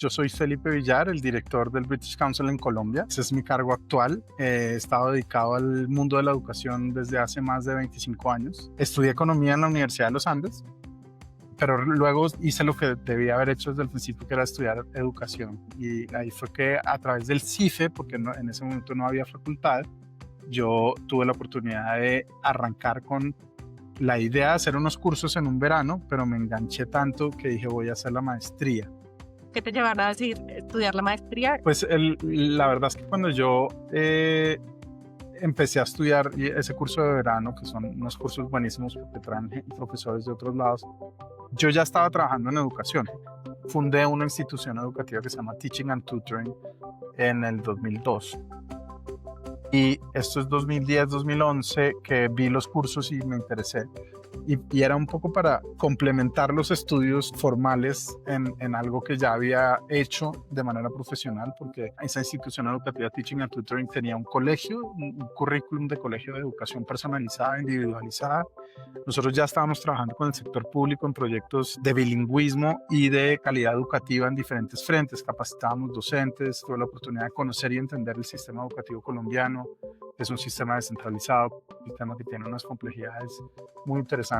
Yo soy Felipe Villar, el director del British Council en Colombia. Ese es mi cargo actual. He estado dedicado al mundo de la educación desde hace más de 25 años. Estudié economía en la Universidad de los Andes, pero luego hice lo que debía haber hecho desde el principio, que era estudiar educación. Y ahí fue que a través del CIFE, porque en ese momento no había facultad, yo tuve la oportunidad de arrancar con la idea de hacer unos cursos en un verano, pero me enganché tanto que dije voy a hacer la maestría. ¿Qué te llevará a decir estudiar la maestría? Pues la verdad es que cuando yo empecé a estudiar ese curso de verano, que son unos cursos buenísimos porque traen profesores de otros lados, yo ya estaba trabajando en educación. Fundé una institución educativa que se llama Teaching and Tutoring en el 2002. Y esto es 2010, 2011 que vi los cursos y me interesé. Y era un poco para complementar los estudios formales en algo que ya había hecho de manera profesional, porque esa institución educativa Teaching and Tutoring tenía un colegio, un currículum de colegio de educación personalizada, individualizada. Nosotros ya estábamos trabajando con el sector público en proyectos de bilingüismo y de calidad educativa en diferentes frentes. Capacitábamos docentes, tuve la oportunidad de conocer y entender el sistema educativo colombiano. Es un sistema descentralizado, un sistema que tiene unas complejidades muy interesantes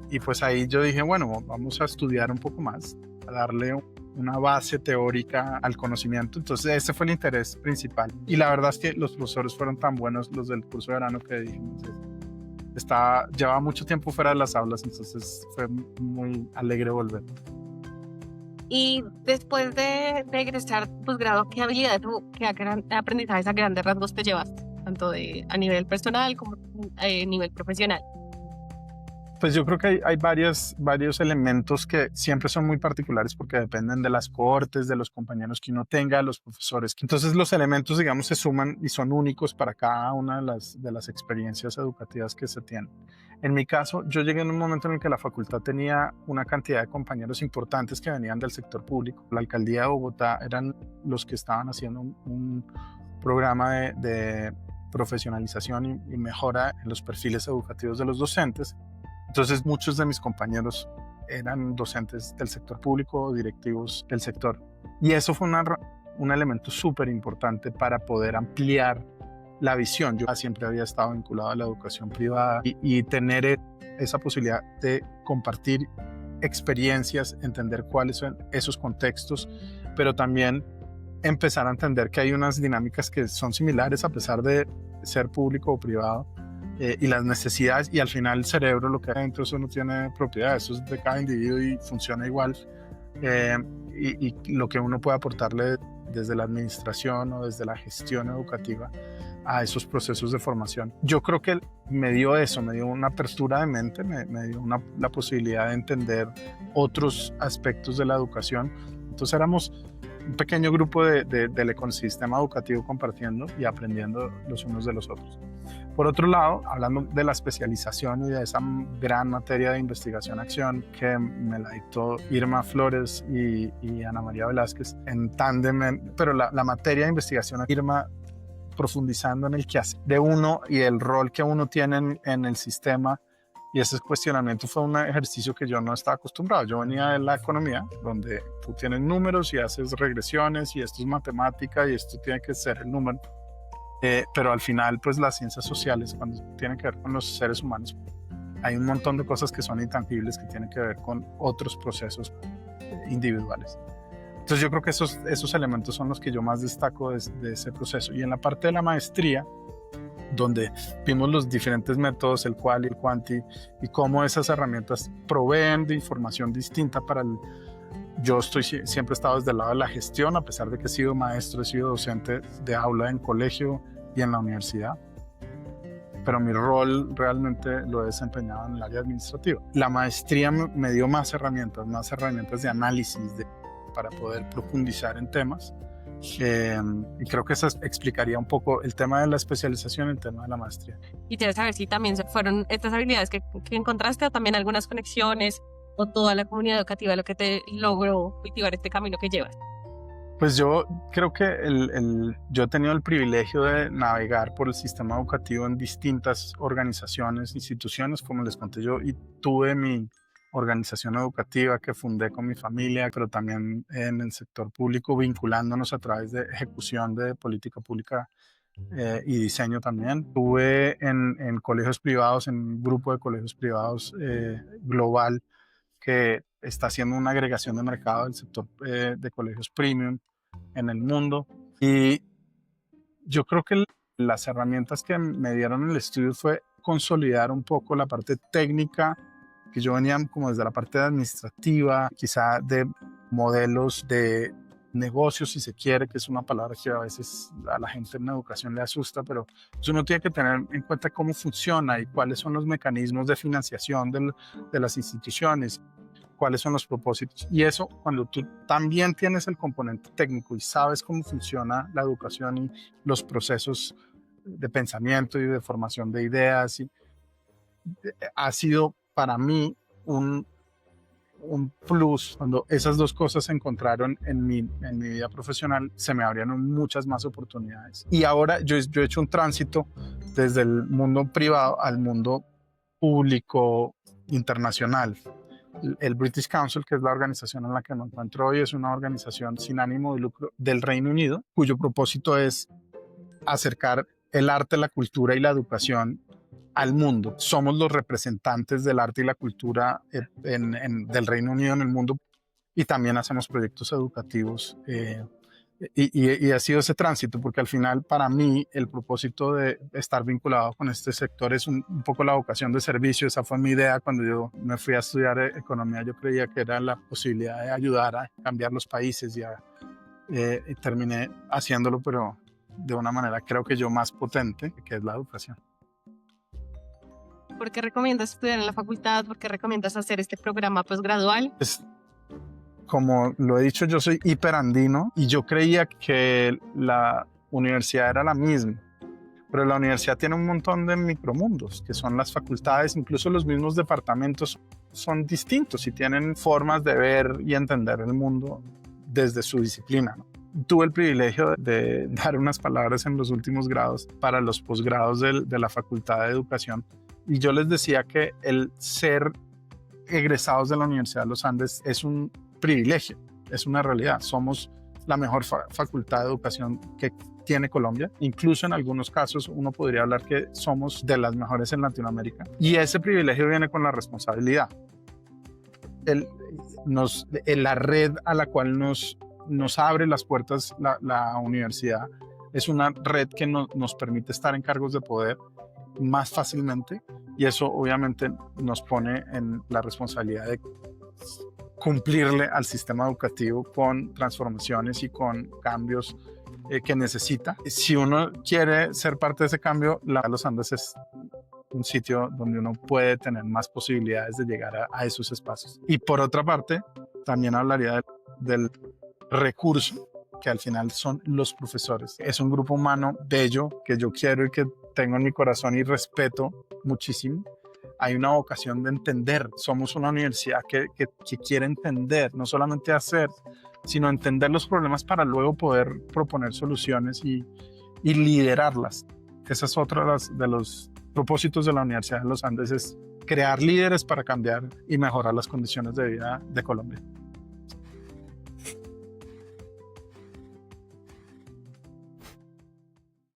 y pues ahí yo dije, bueno, vamos a estudiar un poco más, a darle una base teórica al conocimiento. Entonces ese fue el interés principal. Y la verdad es que los profesores fueron tan buenos, los del curso de verano, que dijimos, llevaba mucho tiempo fuera de las aulas, entonces fue muy alegre volver. Y después de egresar posgrado, ¿qué habilidades o qué aprendizajes a grandes rasgos te llevaste? Tanto a nivel personal como a nivel profesional. Pues yo creo que hay varios elementos que siempre son muy particulares porque dependen de las cohortes, de los compañeros que uno tenga, los profesores. Entonces los elementos, digamos, se suman y son únicos para cada una de las experiencias educativas que se tienen. En mi caso, yo llegué en un momento en el que la facultad tenía una cantidad de compañeros importantes que venían del sector público. La alcaldía de Bogotá eran los que estaban haciendo un programa de profesionalización y mejora en los perfiles educativos de los docentes. Entonces muchos de mis compañeros eran docentes del sector público o directivos del sector. Y eso fue un elemento súper importante para poder ampliar la visión. Yo siempre había estado vinculado a la educación privada y tener esa posibilidad de compartir experiencias, entender cuáles son esos contextos, pero también empezar a entender que hay unas dinámicas que son similares a pesar de ser público o privado. Y las necesidades, y al final el cerebro, lo que hay dentro, eso no tiene propiedad, eso es de cada individuo y funciona igual, y lo que uno puede aportarle desde la administración o desde la gestión educativa a esos procesos de formación. Yo creo que me dio eso, me dio una apertura de mente, me dio la posibilidad de entender otros aspectos de la educación. Entonces éramos un pequeño grupo del ecosistema educativo compartiendo y aprendiendo los unos de los otros. Por otro lado, hablando de la especialización y de esa gran materia de investigación-acción que me la dictó Irma Flores y Ana María Velázquez en tándem, pero la materia de investigación, Irma profundizando en el quehacer de uno y el rol que uno tiene en el sistema, y ese cuestionamiento fue un ejercicio que yo no estaba acostumbrado. Yo venía de la economía, donde tú tienes números y haces regresiones y esto es matemática y esto tiene que ser el número. Pero al final, pues las ciencias sociales, cuando tienen que ver con los seres humanos, hay un montón de cosas que son intangibles que tienen que ver con otros procesos individuales. Entonces yo creo que esos elementos son los que yo más destaco de ese proceso. Y en la parte de la maestría, donde vimos los diferentes métodos, el qual y el quanti, y cómo esas herramientas proveen de información distinta para Yo siempre he estado desde el lado de la gestión, a pesar de que he sido maestro, he sido docente de aula en colegio y en la universidad, pero mi rol realmente lo he desempeñado en el área administrativa. La maestría me dio más herramientas de análisis para poder profundizar en temas, y creo que eso explicaría un poco el tema de la especialización y el tema de la maestría. Y quieres saber si también fueron estas habilidades que encontraste o también algunas conexiones o toda la comunidad educativa lo que te logró cultivar este camino que llevas. Pues yo creo que yo he tenido el privilegio de navegar por el sistema educativo en distintas organizaciones, instituciones, como les conté yo, y tuve mi organización educativa que fundé con mi familia, pero también en el sector público, vinculándonos a través de ejecución de política pública y diseño también. Estuve en colegios privados, en un grupo de colegios privados global que está haciendo una agregación de mercado del sector de colegios premium en el mundo. Y yo creo que las herramientas que me dieron en el estudio fue consolidar un poco la parte técnica, que yo venía como desde la parte administrativa, quizá de modelos de negocios, si se quiere, que es una palabra que a veces a la gente en educación le asusta, pero uno tiene que tener en cuenta cómo funciona y cuáles son los mecanismos de financiación de las instituciones, cuáles son los propósitos. Y eso, cuando tú también tienes el componente técnico y sabes cómo funciona la educación y los procesos de pensamiento y de formación de ideas, ha sido para mí un plus. Cuando esas dos cosas se encontraron en mi vida profesional, se me abrieron muchas más oportunidades. Y ahora yo he hecho un tránsito desde el mundo privado al mundo público internacional. El British Council, que es la organización en la que me encuentro hoy, es una organización sin ánimo de lucro del Reino Unido, cuyo propósito es acercar el arte, la cultura y la educación al mundo. Somos los representantes del arte y la cultura del Reino Unido en el mundo, y también hacemos proyectos educativos. Y ha sido ese tránsito, porque al final para mí el propósito de estar vinculado con este sector es un poco la vocación de servicio. Esa fue mi idea cuando yo me fui a estudiar economía. Yo creía que era la posibilidad de ayudar a cambiar los países y terminé haciéndolo, pero de una manera creo que yo más potente, que es la educación. ¿Por qué recomiendas estudiar en la facultad? ¿Por qué recomiendas hacer este programa posgradual? Como lo he dicho, yo soy hiperandino y yo creía que la universidad era la misma, pero la universidad tiene un montón de micromundos, que son las facultades. Incluso los mismos departamentos son distintos y tienen formas de ver y entender el mundo desde su disciplina, ¿no? Tuve el privilegio de dar unas palabras en los últimos grados para los posgrados de la Facultad de Educación, y yo les decía que el ser egresados de la Universidad de los Andes es un privilegio, es una realidad. Somos la mejor facultad de educación que tiene Colombia. Incluso en algunos casos uno podría hablar que somos de las mejores en Latinoamérica. Y ese privilegio viene con la responsabilidad. La red a la cual nos abre las puertas la universidad es una red que nos permite estar en cargos de poder más fácilmente, y eso obviamente nos pone en la responsabilidad de cumplirle al sistema educativo con transformaciones y con cambios que necesita. Si uno quiere ser parte de ese cambio, Los Andes es un sitio donde uno puede tener más posibilidades de llegar a esos espacios. Y por otra parte, también hablaría del recurso, que al final son los profesores. Es un grupo humano bello que yo quiero y que tengo en mi corazón y respeto muchísimo. Hay una vocación de entender. Somos una universidad que quiere entender, no solamente hacer, sino entender los problemas para luego poder proponer soluciones y liderarlas. Ese es otro de los propósitos de la Universidad de los Andes, es crear líderes para cambiar y mejorar las condiciones de vida de Colombia.